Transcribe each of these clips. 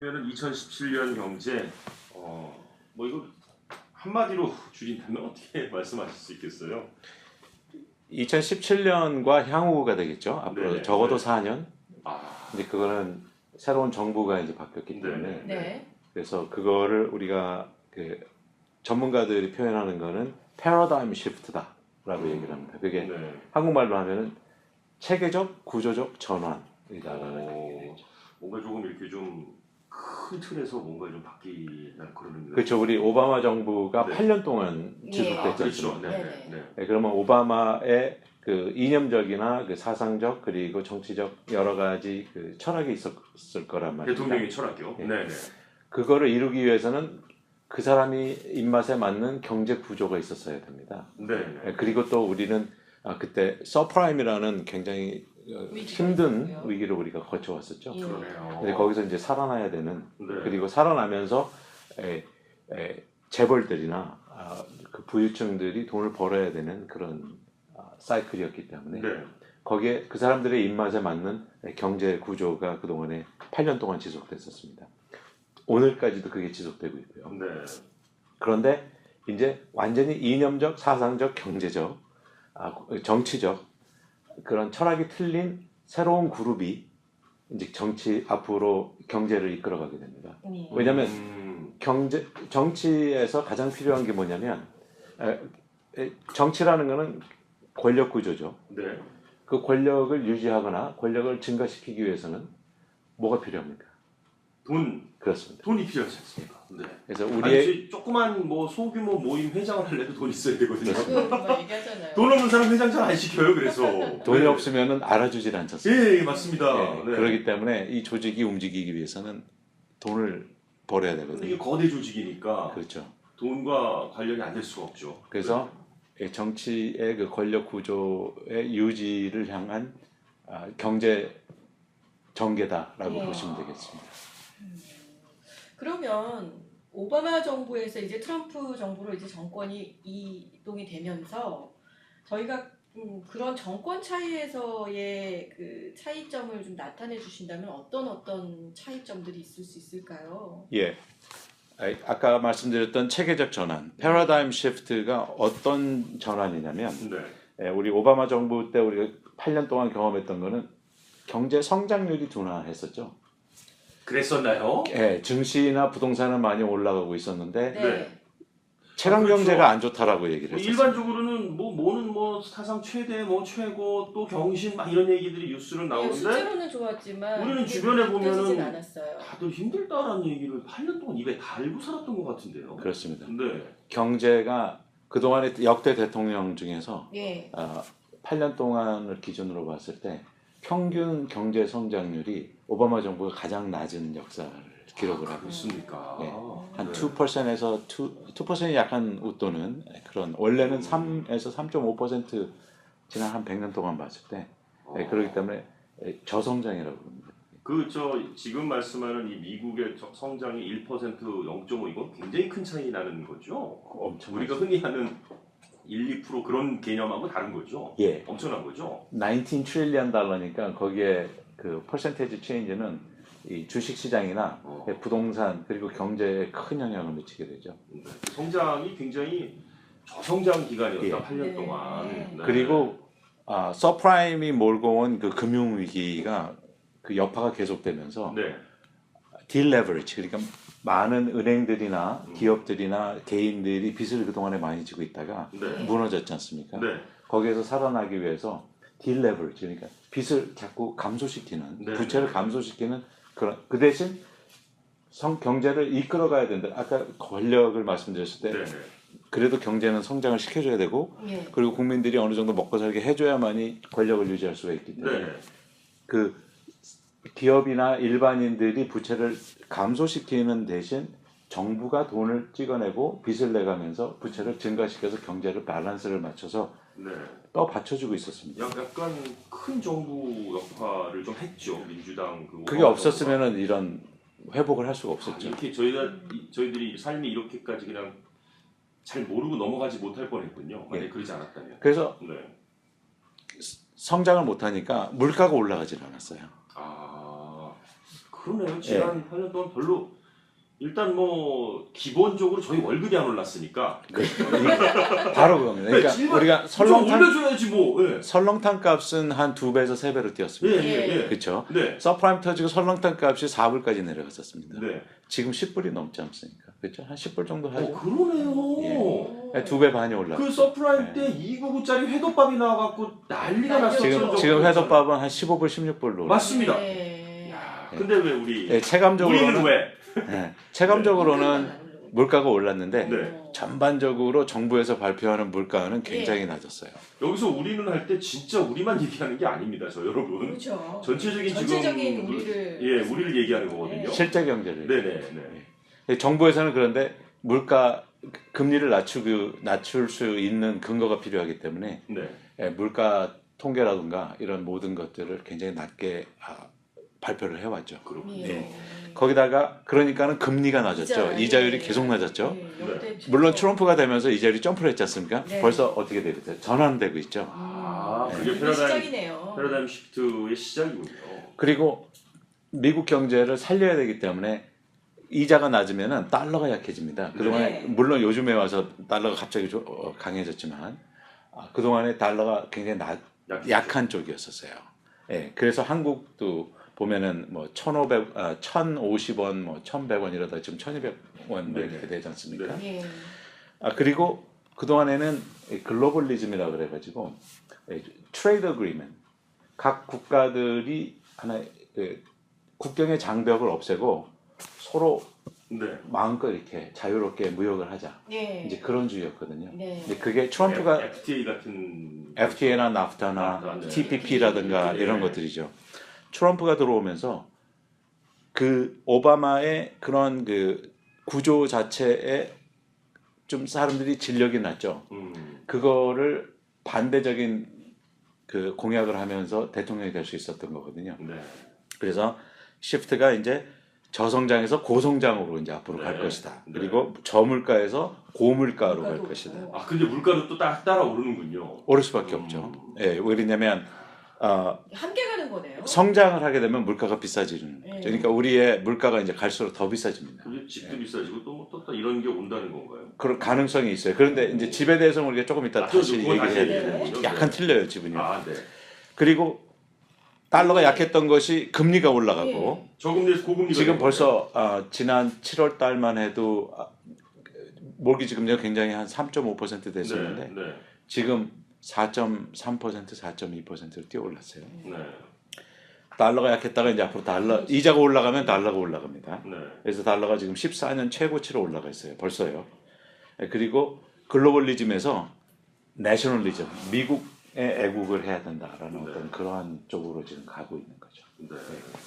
그러면 2017년 경제 뭐 이거 한마디로 줄인다면 어떻게 말씀하실 수 있겠어요? 2017년과 향후가 되겠죠. 앞으로 네네. 적어도 네. 4년. 아, 근데 그거는 새로운 정부가 이제 바뀌었기 때문에 네. 그래서 그거를 우리가 그 전문가들이 표현하는 거는 패러다임 시프트다라고 얘기를 합니다. 그게 네. 한국말로 하면은 체계적 구조적 전환이다라는 얘기죠. 뭔가 조금 이렇게 좀 큰 틀에서 뭔가 좀 바뀌는 그런 그렇죠. 우리 오바마 정부가 네. 8년 동안 예. 지속됐지 그렇죠. 않습니까? 네. 네네. 네. 네, 그러면 오바마의 그 이념적이나 그 사상적 그리고 정치적 여러 가지 그 철학이 있었을 거란 말입니다. 대통령의 철학이요. 예. 네. 네. 그거를 이루기 위해서는 그 사람이 입맛에 맞는 경제 구조가 있었어야 됩니다. 네. 예, 그리고 또 우리는 그때 서프라임이라는 굉장히 힘든 있었고요. 위기를 우리가 거쳐왔었죠. 예. 그러네요. 근데 거기서 이제 살아나야 되는 네. 그리고 살아나면서 재벌들이나 그 부유층들이 돈을 벌어야 되는 그런 사이클이었기 때문에 네. 거기에 그 사람들의 입맛에 맞는 경제 구조가 그동안에 8년 동안 지속됐었습니다. 오늘까지도 그게 지속되고 있고요. 네. 그런데 이제 완전히 이념적, 사상적, 경제적, 정치적 그런 철학이 틀린 새로운 그룹이 이제 앞으로 경제를 이끌어가게 됩니다. 예. 왜냐하면 정치에서 가장 필요한 게 뭐냐면 정치라는 거는 권력 구조죠. 네. 그 권력을 유지하거나 권력을 증가시키기 위해서는 뭐가 필요합니까? 그렇습니다. 돈이 필요하지 않습니까? 네. 그래서 우리의 조그만 뭐 소규모 모임 회장을 하려도 돈 있어야 되거든요. 그거 얘기하잖아요. 돈 없는 사람 회장 잘 안 시켜요. 그래서 돈이 네. 없으면 알아주질 않잖습니까? 예, 맞습니다. 네, 네. 그렇기 때문에 이 조직이 움직이기 위해서는 돈을 벌어야 근데 이게 되거든요. 거대 조직이니까 그렇죠. 돈과 관련이 안 될 수가 없죠. 그래서 정치의 그 권력 구조의 유지를 향한 경제 전개다라고 예. 보시면 되겠습니다. 그러면 오바마 정부에서 이제 트럼프 정부로 이제 정권이 이동이 되면서 저희가 그런 정권 차이에서의 그 차이점을 좀 나타내 주신다면 어떤 차이점들이 있을 수 있을까요? 예. 아까 말씀드렸던 체계적 전환, 패러다임 시프트가 어떤 전환이냐면 네. 우리 오바마 정부 때 우리가 8년 동안 경험했던 거는 경제 성장률이 둔화했었죠. 그랬었나요? 예, 증시나 부동산은 많이 올라가고 있었는데 네. 체감 그렇죠. 경제가 안 좋다라고 얘기를 뭐 했었어요. 일반적으로는 뭐는 뭐 사상 최대 뭐 최고 또 경신 막 이런 얘기들이 뉴스로 예, 나오는데 수치로는 좋았지만 우리는 그게 주변에 느껴지진 보면은 않았어요. 다들 힘들다라는 얘기를 8년 동안 입에 달고 살았던 것 같은데요. 그렇습니다. 네. 경제가 그동안의 역대 대통령 중에서 예. 8년 동안을 기준으로 봤을 때 평균 경제 성장률이 오바마 정부가 가장 낮은 역사를 기록을 하고 있습니다. 그렇습니까? 네. 한 네. 2%에서 2%이 약간 웃도는 그런 원래는 3에서 3.5% 지난 한 100년 동안 봤을 때 그렇기 때문에 저성장이라고 합니다. 지금 말씀하는 이 미국의 성장이 1%, 0.5 이건 굉장히 큰 차이 나는 거죠. 엄청 우리가 흔히 하는 1, 2% 그런 개념하고 다른 거죠. 예. 엄청난 거죠. 19 트릴리언 달러니까 거기에 그 퍼센테이지 체인지는 이 주식 시장이나 부동산 그리고 경제에 큰 영향을 미치게 되죠. 네. 그 성장이 굉장히 저성장 기간이었다. 예. 8년 네. 동안. 네. 그리고 서프라임이 몰고 온 그 금융 위기가 그 여파가 계속되면서 네. 딜레버리지 그러니까 많은 은행들이나 기업들이나 개인들이 빚을 그동안에 많이 지고 있다가 네. 무너졌지 않습니까? 네. 거기에서 살아나기 위해서 딜레버리지 그러니까 빚을 자꾸 감소시키는 네. 부채를 감소시키는 그 대신 경제를 이끌어가야 된다. 아까 권력을 말씀드렸을 때 네. 그래도 경제는 성장을 시켜줘야 되고 예. 그리고 국민들이 어느 정도 먹고 살게 해줘야만이 권력을 유지할 수가 있기 때문에 네. 그 기업이나 일반인들이 부채를 감소시키는 대신 정부가 돈을 찍어내고 빚을 내가면서 부채를 증가시켜서 경제를 밸런스를 맞춰서 네. 받쳐주고 있었습니다. 약간 큰 정부 역할을 좀 했죠. 민주당 그게 없었으면은 이런 회복을 할 수가 없었죠. 이렇게 저희들이 삶이 이렇게까지 그냥 잘 모르고 넘어가지 못할 뻔했군요. 만약 예. 그러지 않았다면. 그래서 네. 성장을 못하니까 물가가 올라가질 않았어요. 그러네요. 지난 8년 동안 별로 일단 뭐 기본적으로 저희 월급이 안 올랐으니까 바로 그겁니다. 그러니까 우리가 좀 올려줘야지 뭐. 예. 설렁탕 값은 한 2배에서 3배로 뛰었습니다. 예. 그렇죠. 네. 서프라임 터지고 설렁탕 값이 4불까지 내려갔었습니다. 네. 지금 10불이 넘지 않습니까? 그렇죠? 한 10불 정도 하죠. 그러네요. 예. 2배 반이 올랐어요. 그 서프라임 때 299짜리 회덮밥이 나와갖고 난리가 났었죠. 지금 회덮밥은 한 15불, 16불로. 맞습니다. 네. 야, 근데 왜 우리 네, 체감적으로는 우리는 왜? 체감적으로는 물가가 올랐는데 네. 전반적으로 정부에서 발표하는 물가는 굉장히 낮았어요. 여기서 우리는 할 때 진짜 우리만 얘기하는 게 아닙니다, 저 여러분. 그렇죠. 전체적인 전체적인 지금 우리를 우리를 얘기하는 거거든요. 실제 경제를. 네네. 정부에서는 그런데 물가 금리를 낮출 수 있는 근거가 필요하기 때문에 네. 물가 통계라든가 이런 모든 것들을 굉장히 낮게 발표를 해왔죠. 그렇군요. 네. 거기다가 그러니까는 금리가 낮았죠. 이자율이 계속 낮았죠. 물론 트럼프가 되면서 이자율이 점프를 했지 않습니까? 네. 벌써 어떻게 되고 있어요? 전환되고 있죠. 그게 시작이네요. 패러다임 시프트의 시작이군요. 그리고 미국 경제를 살려야 되기 때문에 이자가 낮으면은 달러가 약해집니다. 그동안에 물론 요즘에 와서 달러가 갑자기 강해졌지만 그동안에 달러가 굉장히 약한 쪽이었었어요. 예, 그래서 한국도 보면은 뭐 1,050원, 뭐 1,100원 이러다 지금 1,200원 이렇게 되지 않습니까? 네. 그리고 그 동안에는 글로벌리즘이라고 그래가지고 트레이드 어그리먼트 각 국가들이 하나 국경의 장벽을 없애고 서로 마음껏 이렇게 자유롭게 무역을 하자. 이제 그런 주의였거든요. 근데 그게 트럼프가 FTA 같은 FTA나 나프타나 TPP라든가 이런 것들이죠. 트럼프가 들어오면서 그 오바마의 그런 그 구조 자체에 좀 사람들이 진력이 났죠. 그거를 반대적인 그 공약을 하면서 대통령이 될 수 있었던 거거든요. 그래서 시프트가 이제 저성장에서 고성장으로 이제 앞으로 갈 것이다. 그리고 저물가에서 고물가로 갈 것이다. 근데 물가도 또 따라 오르는군요. 오를 수밖에 없죠. 예, 왜냐면 함께 가는 거네요. 성장을 하게 되면 물가가 비싸지는 거죠. 그러니까 우리의 물가가 이제 갈수록 더 비싸집니다. 집도 비싸지고 또 이런 게 온다는 건가요? 그런 가능성이 있어요. 그런데 이제 집에 대해서는 우리가 조금 이따 다시 얘기해야 돼요. 약간 틀려요, 지분요. 그리고 달러가 약했던 것이 금리가 올라가고 저금리에서 고금리가 지금 벌써 지난 7월 달만 해도 모기지 금리가 굉장히 한 3.5% 됐었는데 지금 4.3%, 4.2%로 뛰어 올랐어요. 달러가 약했다가 이제 앞으로 이자가 올라가면 달러가 올라갑니다. 그래서 달러가 지금 14년 최고치로 올라가 있어요. 벌써요. 그리고 글로벌리즘에서 내셔널리즘, 미국의 애국을 해야 된다라는 어떤 그러한 쪽으로 지금 가고 있는 거죠.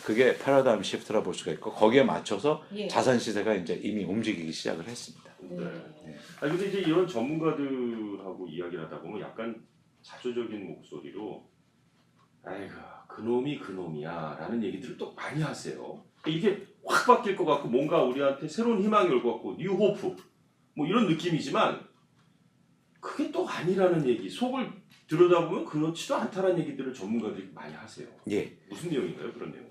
그게 패러다임 시프트라 볼 수가 있고 거기에 맞춰서 자산 시세가 이제 이미 움직이기 시작을 했습니다. 근데 이제 이런 전문가들하고 이야기를 하다 보면 약간 자조적인 목소리로 아이고 그놈이 그놈이야 라는 얘기들을 또 많이 하세요. 이게 확 바뀔 것 같고 뭔가 우리한테 새로운 희망이 올 것 같고 뉴 호프 뭐 이런 느낌이지만 그게 또 아니라는 얘기 속을 들여다보면 그렇지도 않다라는 얘기들을 전문가들이 많이 하세요. 무슨 내용인가요? 그런 내용.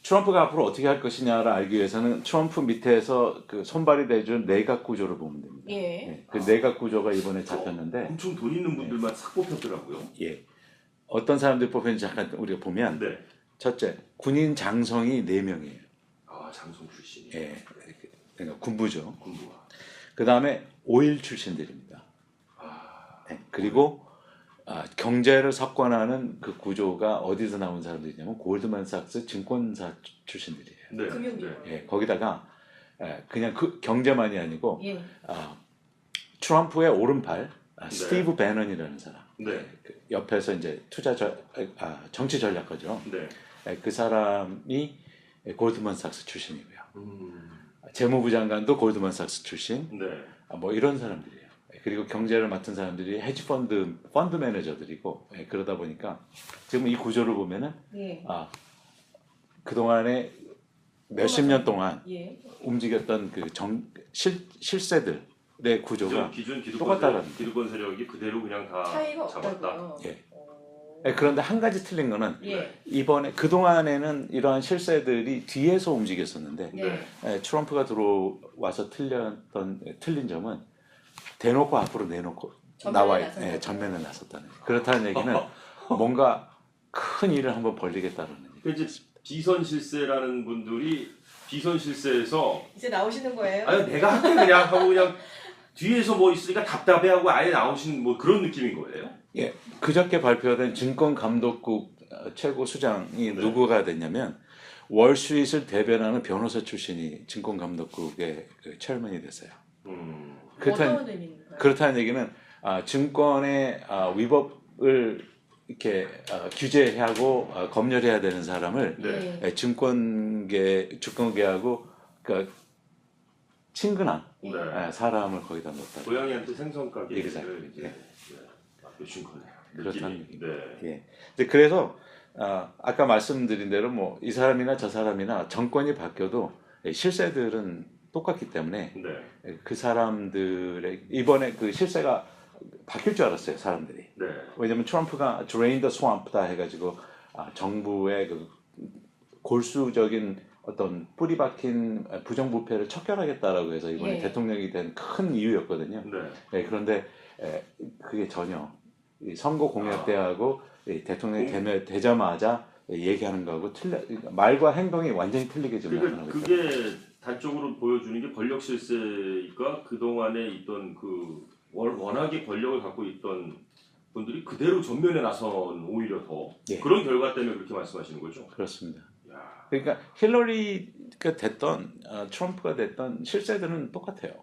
트럼프가 앞으로 어떻게 할 것이냐를 알기 위해서는 트럼프 밑에서 그 손발이 돼준 내각 구조를 보면 됩니다. 그 내각 구조가 이번에 잡혔는데 엄청 돈 있는 분들만 싹 뽑혔더라고요. 어떤 사람들이 뽑혔는지 잠깐 우리가 보면 첫째, 군인 장성이 4명이에요. 장성 출신이. 그러니까 군부죠. 군부가. 그 다음에 오일 출신들입니다. 그리고 경제를 석권하는 그 구조가 어디서 나온 사람들이냐면 골드만삭스 증권사 출신들이에요. 거기다가 그냥 그 경제만이 아니고 트럼프의 오른팔 스티브 배넌이라는 사람. 그 옆에서 이제 정치 전략가죠. 그 사람이 골드만삭스 출신이고요. 재무부 장관도 골드만삭스 출신. 뭐 이런 사람들이에요. 그리고 경제를 맡은 사람들이 헤지 펀드 매니저들이고 그러다 보니까 지금 이 구조를 보면은 그동안에 몇십 년 동안 움직였던 그 실세들의 구조가 기존 똑같다라는 기득권 세력이 그대로 그냥 다 차이가 잡았다. 없다고요. 그런데 한 가지 틀린 거는 예. 이번에 그동안에는 이러한 실세들이 뒤에서 움직였었는데 네. 트럼프가 들어와서 틀린 점은 대놓고 앞으로 내놓고 전면에 나섰다는 거예요. 그렇다는 얘기는 뭔가 큰 일을 한번 벌리겠다는 얘기입니다. 이제 비선 실세라는 분들이 비선 실세에서 이제 나오시는 거예요? 아유 내가 할게 그냥 하고 그냥 뒤에서 뭐 있으니까 답답해하고 아예 나오신 뭐 그런 느낌인 거예요? 예, 그저께 발표된 증권감독국 최고 수장이 누구가 됐냐면 월스트리트를 대변하는 변호사 출신이 증권감독국의 그 체어맨이 됐어요. 어떤 의미인가요? 그렇다는 얘기는 증권의 위법을 이렇게 규제하고 검열해야 되는 사람을 네. 주권계하고 그러니까 친근한 네. 사람을 거기다 넣었다. 고양이한테 생선 가게를 Exactly. 이제 맡겨준 거네요. 그렇다는 느낌이. 얘기입니다. 네. 예. 근데 그래서 아까 말씀드린 대로 뭐 이 사람이나 저 사람이나 정권이 바뀌어도 실세들은 똑같기 때문에 네. 그 사람들의 이번에 그 실세가 바뀔 줄 알았어요, 사람들이. 네. 왜냐면 트럼프가 drain the swamp다 해가지고 정부의 그 골수적인 어떤 뿌리 박힌 부정부패를 척결하겠다라고 해서 이번에 예. 대통령이 된 큰 이유였거든요. 네. 그런데 그게 전혀 이 선거 공약 때하고 대통령이 되자마자 얘기하는 거하고 말과 행동이 완전히 틀리게 좀 나타나고 있다. 그게 단적으로 보여주는 게 권력 실세가 그 동안에 있던 그 워낙에 권력을 갖고 있던 분들이 그대로 전면에 나선 오히려 더 예. 그런 결과 때문에 그렇게 말씀하시는 거죠? 그렇습니다. 야. 그러니까 힐러리가 됐던 트럼프가 됐던 실세들은 똑같아요.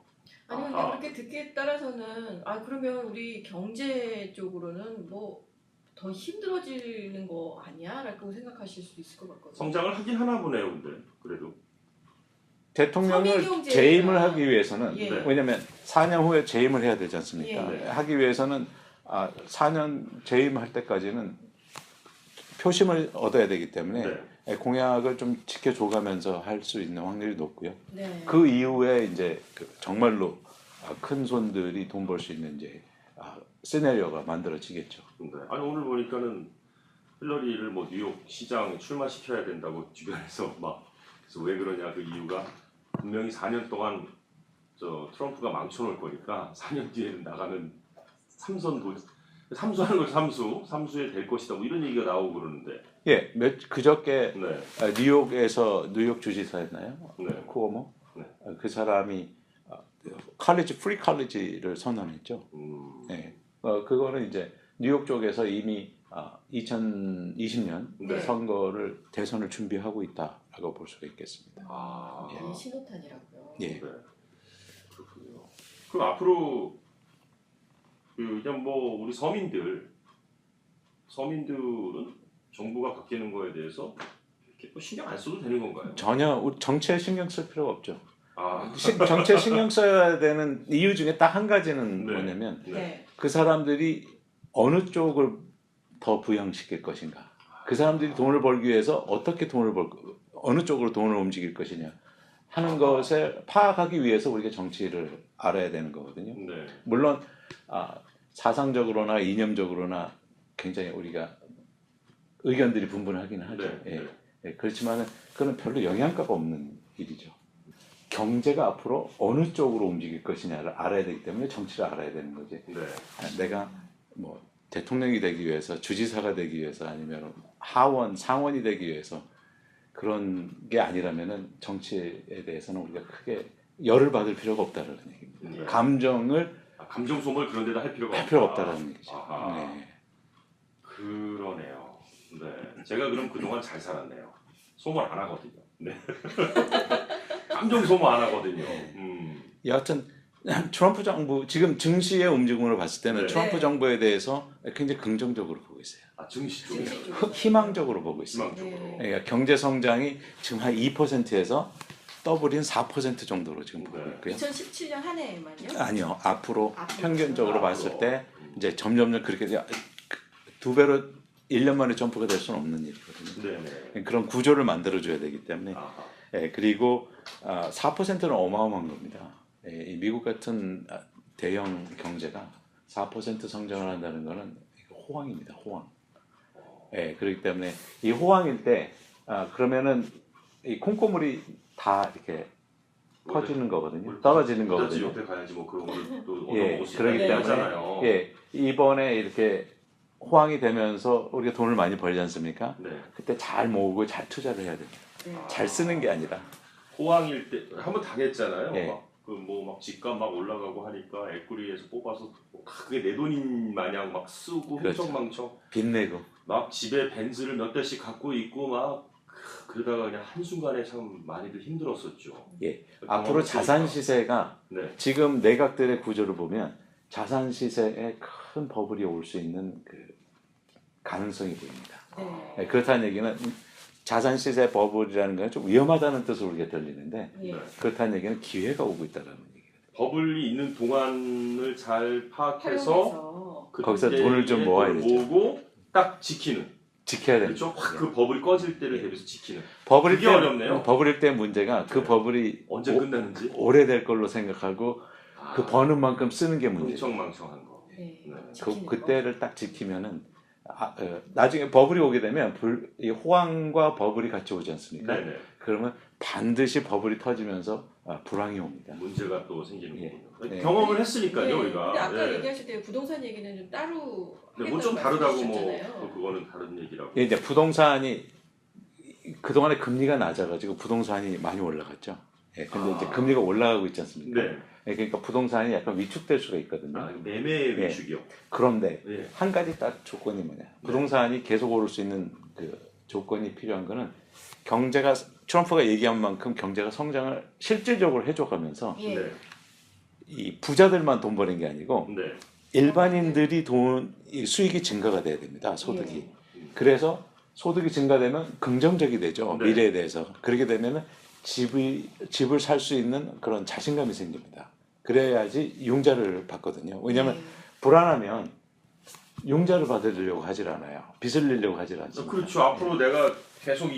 아니 근데 그렇게 듣기에 따라서는 그러면 우리 경제 쪽으로는 뭐 더 힘들어지는 거 아니야? 라고 생각하실 수도 있을 것 같거든요. 성장을 하긴 하나 보네요, 근데 그래도. 대통령을 서민경제가- 재임을 하기 위해서는 예. 왜냐하면 4년 후에 재임을 해야 되지 않습니까? 예. 하기 위해서는 4년 재임할 때까지는 표심을 얻어야 되기 때문에 공약을 좀 지켜줘가면서 할 수 있는 확률이 높고요. 네. 그 이후에 이제 정말로 큰 손들이 돈 벌 수 있는 이제 시나리오가 만들어지겠죠. 네. 아니 오늘 보니까는 힐러리를 뭐 뉴욕 시장 출마시켜야 된다고 주변에서 막 그래서 왜 그러냐 그 이유가 분명히 4년 동안 저 트럼프가 망쳐놓을 거니까 4년 뒤에는 나가는 삼수하는 걸 삼수에 될 것이다 뭐 이런 얘기가 나오고 그러는데 예, 그저께 네. 뉴욕에서 뉴욕 주지사였나요? 네. 쿠오모? 네. 그 사람이 프리 칼리지를 선언했죠. 네. 그거는 이제 뉴욕 쪽에서 이미 2020년 네. 선거를 대선을 준비하고 있다라고 볼 수가 있겠습니다. 이게 신호탄이라고요. 예. 네. 그렇군요. 그럼 앞으로 그냥 뭐 우리 서민들은 정부가 바뀌는 거에 대해서 이렇게 또 신경 안 써도 되는 건가요? 전혀 우리 정치에 신경 쓸 필요가 없죠. 아, 정치에 신경 써야 되는 이유 중에 딱 한 가지는 네. 뭐냐면 네. 그 사람들이 어느 쪽을 더 부양시킬 것인가. 그 사람들이 돈을 벌기 위해서 어떻게 어느 쪽으로 돈을 움직일 것이냐 하는 것을 파악하기 위해서 우리가 정치를 알아야 되는 거거든요. 네. 물론 사상적으로나 이념적으로나 굉장히 우리가 의견들이 분분하긴 하죠. 네. 예, 그렇지만 그건 별로 영향가가 없는 일이죠. 경제가 앞으로 어느 쪽으로 움직일 것이냐를 알아야 되기 때문에 정치를 알아야 되는 거지. 네. 내가 뭐 대통령이 되기 위해서, 주지사가 되기 위해서, 아니면 하원, 상원이 되기 위해서 그런 게 아니라면은 정치에 대해서는 우리가 크게 열을 받을 필요가 없다는 얘기입니다. 네. 감정을 감정 소모를 그런 데다 할 필요가 없다라는 얘기죠. 아하. 네. 그러네요. 네. 제가 그럼 그동안 잘 살았네요. 소모 안 하거든요. 네. 감정 소모 안 하거든요. 여하튼 트럼프 정부 지금 증시의 움직임으로 봤을 때는 네. 트럼프 정부에 대해서 굉장히 긍정적으로 보고 있어요. 증시 쪽에 증시 쪽. 희망적으로 보고 있어요. 희망적으로. 그러니까 경제 성장이 지금 한 2%에서 더블인 4% 정도로 지금 보고 네. 있고요. 2017년 한 해만요? 아니요, 앞으로 평균적으로 앞으로. 봤을 때 이제 점점 그렇게 두 배로 1년 만에 점프가 될 수는 없는 일이거든요. 네네. 그런 구조를 만들어줘야 되기 때문에 아하. 그리고 4%는 어마어마한 겁니다. 이 미국 같은 대형 경제가 4% 성장을 한다는 것은 호황입니다. 호황. 예, 그렇기 때문에 이 호황일 때 그러면은 이 콩고물이 다 이렇게 퍼지는 거거든요. 떨어지는 부잣집 거거든요. 옆에 가야지 뭐 그런 거를 또 예, 얻어먹을 수 그렇기 있다는 때문에, 거잖아요. 예, 이번에 이렇게 호황이 되면서 우리가 돈을 많이 벌지 않습니까? 네. 그때 잘 모으고 잘 투자를 해야 됩니다. 네. 잘 쓰는 게 아니라. 호황일 때 한번 당했잖아요. 예. 막 그 뭐 막 집값 막 올라가고 하니까 에꾸리에서 뽑아서 그게 내 돈인 마냥 막 쓰고 그렇죠. 흥청망청 빚내고. 막 집에 벤츠를 몇 대씩 갖고 있고 막 그러다가 그냥 한순간에 참 많이들 힘들었었죠. 예. 경험을 앞으로 자산 했으니까. 시세가 네. 지금 내각들의 구조를 보면 자산 시세에 큰 버블이 올 수 있는 그 가능성이 보입니다. 네. 예, 그렇다는 얘기는 자산 시세 버블이라는 건 좀 위험하다는 뜻으로 우리가 들리는데 예. 네. 그렇다는 얘기는 기회가 오고 있다는 얘기예요. 버블이 있는 동안을 잘 파악해서 활용해서 거기서 돈을 좀 모아야 되죠. 모으고 딱 지키는. 지켜야 됩니다. 그렇죠? 확 그 버블이 꺼질 때를 예. 대비해서 지키는. 버블일 그게 때 어렵네요. 버블일 때 문제가 그 네. 버블이 언제 끝나는지. 오래될 걸로 생각하고 그 버는 만큼 쓰는 게 문제죠. 흥청망청한 거. 네. 네. 지키는 거. 그때를 딱 지키면은 나중에 버블이 오게 되면 이 호황과 버블이 같이 오지 않습니까? 네네. 그러면 반드시 버블이 터지면서 불황이 옵니다. 문제가 또 생기는 예. 거군요. 네. 경험을 했으니까요, 네. 우리가. 근데 아까 네. 얘기하실 때 부동산 얘기는 좀 따로 뭐 좀 다르다고 뭐 말씀하셨잖아요. 그거는 다른 얘기라고. 이제 부동산이 그동안에 금리가 낮아가지고 부동산이 많이 올라갔죠. 예, 근데 이제 금리가 올라가고 있지 않습니까? 네. 예, 그러니까 부동산이 약간 위축될 수가 있거든요. 매매 예. 위축이요. 그런데 네. 한 가지 딱 조건이 뭐냐? 부동산이 계속 오를 수 있는 그 조건이 필요한 거는 경제가 트럼프가 얘기한 만큼 경제가 성장을 실질적으로 해줘가면서 예. 네. 이 부자들만 돈 버는 게 아니고 네. 일반인들이 이 수익이 증가가 돼야 됩니다. 소득이. 예. 그래서 소득이 증가되면 긍정적이 되죠. 네. 미래에 대해서. 그렇게 되면은 집을 살 수 있는 그런 자신감이 생깁니다. 그래야지 융자를 받거든요. 왜냐하면 예. 불안하면 융자를 받으려고 하질 않아요. 빚을 내려고 하질 않습니다. 그렇죠. 앞으로 내가 계속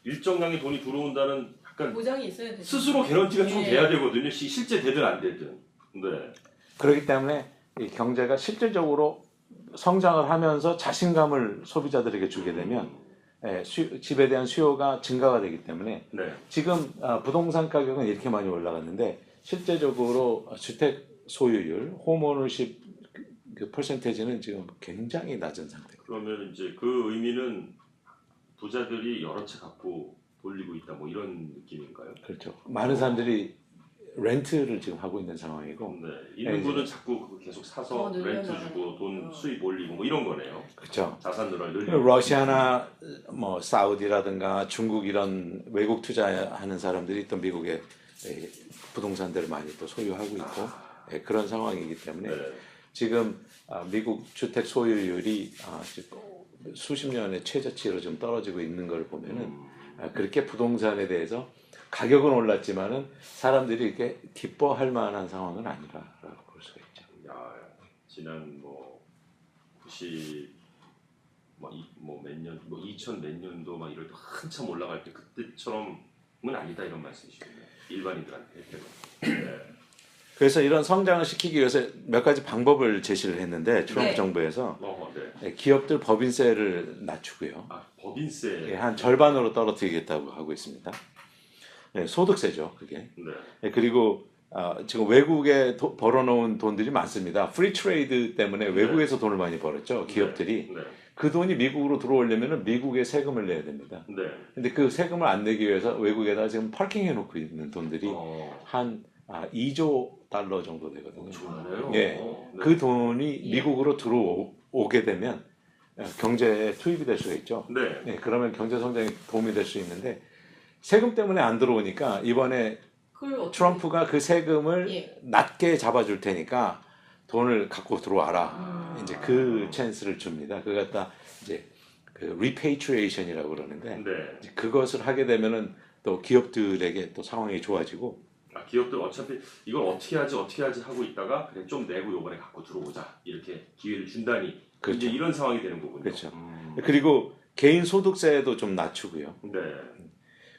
일정량의 돈이 들어온다는 약간 보장이 있어야 되죠. 스스로 개런티가 좀 네. 돼야 되거든요. 실제 되든 안 되든. 네. 그렇기 때문에 이 경제가 실질적으로 성장을 하면서 자신감을 소비자들에게 주게 되면 집에 대한 수요가 증가가 되기 때문에 네. 지금 부동산 가격은 이렇게 많이 올라갔는데 실제적으로 주택 소유율, 홈오너십 그 퍼센테이지는 지금 굉장히 낮은 상태입니다. 그러면 이제 그 의미는 부자들이 여러 채 갖고 돌리고 있다 뭐 이런 느낌인가요? 그렇죠. 많은 사람들이 렌트를 지금 하고 있는 상황이고, 네. 있는 분은 자꾸 그거 계속 사서 더 렌트 늘려나가는 주고 돈 거. 수입 올리고 뭐 이런 거네요. 그렇죠. 자산 늘리고. 러시아나 뭐 사우디라든가 중국 이런 외국 투자하는 사람들이 또 미국의 부동산들을 많이 또 소유하고 있고 그런 상황이기 때문에 네. 지금 미국 주택 소유율이 수십 년의 최저치로 좀 떨어지고 있는 걸 보면은 그렇게 부동산에 대해서 가격은 올랐지만은 사람들이 이렇게 기뻐할 만한 상황은 아니라고 볼 수가 있죠. 야, 지난 뭐 90 몇 년, 2000 몇 년도 막 이럴 때 한참 올라갈 때 그때처럼은 아니다 이런 말씀이시군요. 일반인들한테. 네. 그래서 이런 성장을 시키기 위해서 몇 가지 방법을 제시를 했는데 트럼프 네. 정부에서 네. 기업들 법인세를 낮추고요. 법인세. 한 절반으로 떨어뜨리겠다고 하고 있습니다. 소득세죠, 그게. 네. 그리고 지금 외국에 벌어놓은 돈들이 많습니다. 프리 트레이드 때문에 외국에서 돈을 많이 벌었죠, 기업들이. 네. 그 돈이 미국으로 들어오려면 미국에 세금을 내야 됩니다. 네. 근데 그 세금을 안 내기 위해서 외국에다 지금 파킹해 놓고 있는 돈들이 한 2조 달러 정도 되거든요. 좋네요. 예. 네. 그 돈이 예. 미국으로 들어오게 되면 경제에 투입이 될 수가 있죠. 네. 그러면 경제 성장에 도움이 될 수 있는데 세금 때문에 안 들어오니까 이번에 그걸 어떻게- 트럼프가 그 세금을 예. 낮게 잡아줄 테니까 돈을 갖고 들어와라. 이제 그 찬스를 줍니다. 그걸 갖다 이제 그 repatriation이라고 그러는데 네. 이제 그것을 하게 되면은 또 기업들에게 또 상황이 좋아지고 기업들 어차피 이걸 어떻게 하지 하고 있다가 그래 좀 내고 요번에 갖고 들어오자 이렇게 기회를 준다니 그렇죠. 이제 이런 상황이 되는 거군요. 그렇죠. 그리고 개인 소득세도 좀 낮추고요. 네.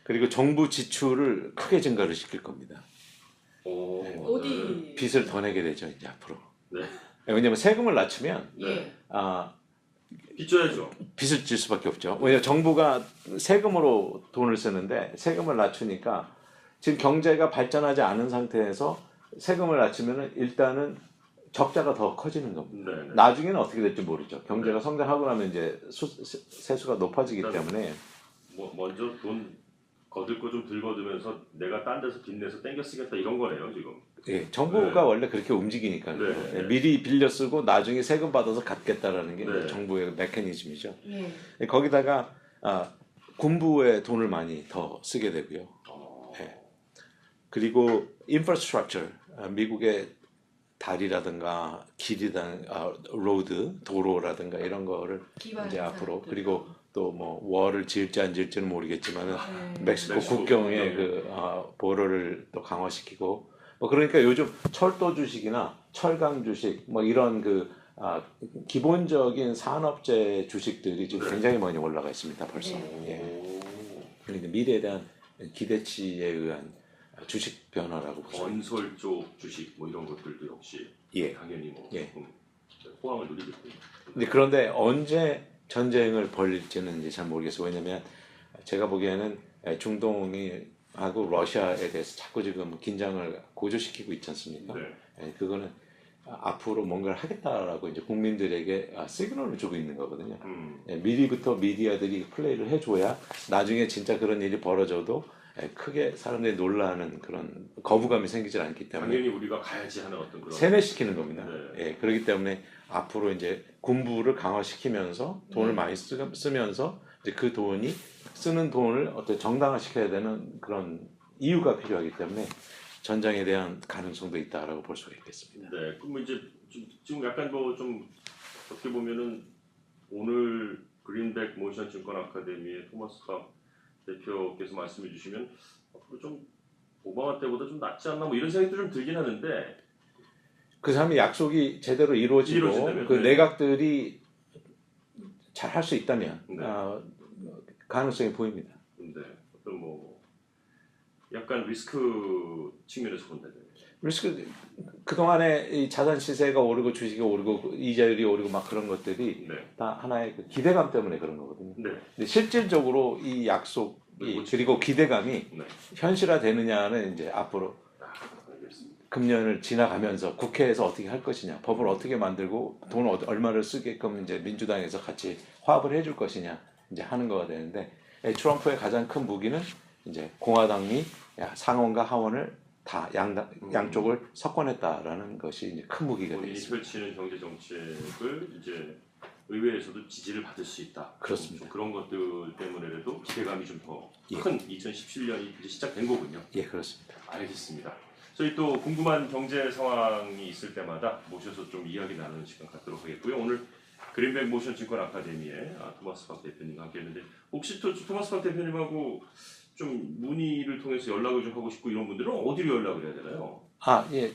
그리고 정부 지출을 크게 증가를 시킬 겁니다. 어디 빚을 더 내게 되죠 이제 앞으로. 네. 왜냐하면 세금을 낮추면 네. 예. 빚져야죠. 빚을 질 수밖에 없죠. 왜냐 정부가 세금으로 돈을 쓰는데 세금을 낮추니까 지금 경제가 발전하지 않은 상태에서 세금을 낮추면은 일단은 적자가 더 커지는 겁니다. 네. 나중에는 어떻게 될지 모르죠. 경제가 성장하고 나면 이제 세수가 높아지기 때문에 먼저 돈 거들 거 좀 들거두면서 내가 딴 데서 빚내서 땡겨 쓰겠다 이런 거네요 지금. 예, 정부가 원래 그렇게 움직이니까요. 네. 예, 미리 빌려 쓰고 나중에 세금 받아서 갚겠다라는 게 네. 정부의 메커니즘이죠. 예. 예, 거기다가 군부에 돈을 많이 더 쓰게 되고요. 예. 그리고 인프라스트럭처, 미국의 다리라든가 길이라든가 로드, 도로라든가 이런 거를 기반 이제 앞으로 산업들. 그리고 또 뭐 월을 지을지 안 지을지는 모르겠지만은 네. 멕시코 멕시코 국경의 국경에. 그 보로를 또 강화시키고 뭐 그러니까 요즘 철도 주식이나 철강 주식 뭐 이런 그 기본적인 산업재 주식들이 지금 굉장히 많이 올라가 있습니다 벌써. 예. 오. 그러니까 미래에 대한 기대치에 의한 주식 변화라고 보죠. 건설 쪽 주식 뭐 이런 것들도 역시 예. 당연히 뭐 예. 조금 호황을 누리겠군요. 근데 그런데 언제 전쟁을 벌일지는 이제 잘 모르겠어요. 왜냐면 제가 보기에는 중동이 하고 러시아에 대해서 자꾸 지금 긴장을 고조시키고 있지 않습니까? 네. 그거는 앞으로 뭔가를 하겠다라고 이제 국민들에게 시그널을 주고 있는 거거든요. 미리부터 미디어들이 플레이를 해줘야 나중에 진짜 그런 일이 벌어져도 크게 사람들이 놀라는 그런 거부감이 생기질 않기 때문에 당연히 우리가 가야지 하는 어떤 그런 세뇌시키는 겁니다. 네. 예, 그렇기 때문에 앞으로 이제 군부를 강화시키면서 돈을 네. 많이 쓰면서 이제 그 돈이 쓰는 돈을 어떻게 정당화시켜야 되는 그런 이유가 필요하기 때문에 전쟁에 대한 가능성도 있다라고 볼 수가 있겠습니다. 네, 그럼 이제 지금 약간 뭐 좀 어떻게 보면은 오늘 그린백 모션 증권 아카데미의 토마스 박 대표께서 말씀해 주시면 앞으로 좀 오바마 때보다 좀 낫지 않나 뭐 이런 생각도 좀 들긴 하는데 그 사람의 약속이 제대로 이루어지고 이루어진다면, 그 네. 내각들이 잘 할 수 있다면 네. 가능성이 보입니다. 근데 어떤 뭐 약간 리스크 측면에서 본다면 리스크 그동안에 이 자산 시세가 오르고 주식이 오르고 이자율이 오르고 막 그런 것들이 네, 다 하나의 그 기대감 때문에 그런 거거든요. 네, 근데 실질적으로 이 약속이 그리고 기대감이 네. 현실화되느냐는 이제 앞으로 알겠습니다. 금년을 지나가면서 국회에서 어떻게 할 것이냐, 법을 어떻게 만들고 돈 얼마를 쓰게끔 이제 민주당에서 같이 화합을 해줄 것이냐 이제 하는 거가 되는데 트럼프의 가장 큰 무기는 이제 공화당이 상원과 하원을 다 양쪽을 석권했다라는 것이 이제 큰 무기가 본인이 되겠습니다. 펼치는 경제 정책을 이제 의회에서도 지지를 받을 수 있다. 그렇습니다. 좀 그런 것들 때문에라도 기대감이 좀 더 예. 큰 2017년이 이제 시작된 거군요. 예, 그렇습니다. 알겠습니다. 저희 또 궁금한 경제 상황이 있을 때마다 모셔서 좀 이야기 나누는 시간 갖도록 하겠고요. 오늘 그린백 모션 증권 아카데미의 토마스 박 대표님과 함께했는데 혹시 또 토마스 박 대표님하고 좀 문의를 통해서 연락을 좀 하고 싶고 이런 분들은 어디로 연락을 해야 되나요? 예,